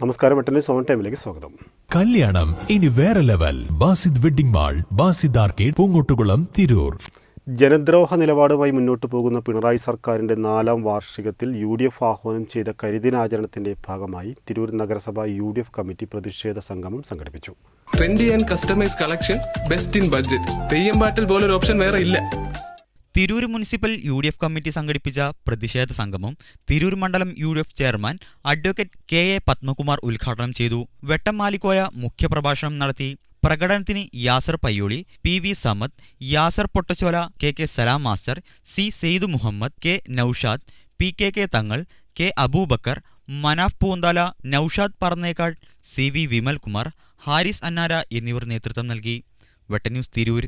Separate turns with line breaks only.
നമസ്കാരം, വെട്ടന്യൂസ് ഓൺ ടൈമിലേക്ക് സ്വാഗതം.
കല്യാണം ഇനി വേറെ level. Basid wedding mall, Basid arcade, Poongottukulam, Tirur.
ജനദ്രോഹ നിലപാടുമായി മുന്നോട്ടു പോകുന്ന പിണറായി സർക്കാരിന്റെ 4ാം വാർഷികത്തിൽ UDF ആഹ്വാനം ചെയ്ത കരിദിനാചരണത്തിന്റെ ഭാഗമായി തിരൂർ നഗരസഭ UDF കമ്മിറ്റി പ്രതിഷേധ സംഗമം സംഘടിപ്പിച്ചു.
Trendy and customise collection, best in budget. തെയ്യമ്പാട്ടിൽ പോലൊരു ഓപ്ഷൻ വേറെ ഇല്ല.
തിരൂർ മുനിസിപ്പൽ UDF കമ്മിറ്റി സംഘടിപ്പിച്ച പ്രതിഷേധ സംഗമം തിരൂർ മണ്ഡലം UDF chairman advocate KA Padmakumar ഉദ്ഘാടനം ചെയ്തു. വെട്ടമാലിക്കോയ മുഖ്യപ്രഭാഷണം നടത്തി. പ്രകടനത്തിന് Yasar Payyoli, PV Samad, Yasar Pottachola, KK Salam master, C Saidu Muhammad, K Naushad, PKK Thangal, K Aboobacker, Manaf Poonthala, Naushad Parannekkad, CV Vimalkumar, Haris Annara എന്നിവർ നേതൃത്വം നൽകി. വെട്ടന്യൂസ് തിരൂർ.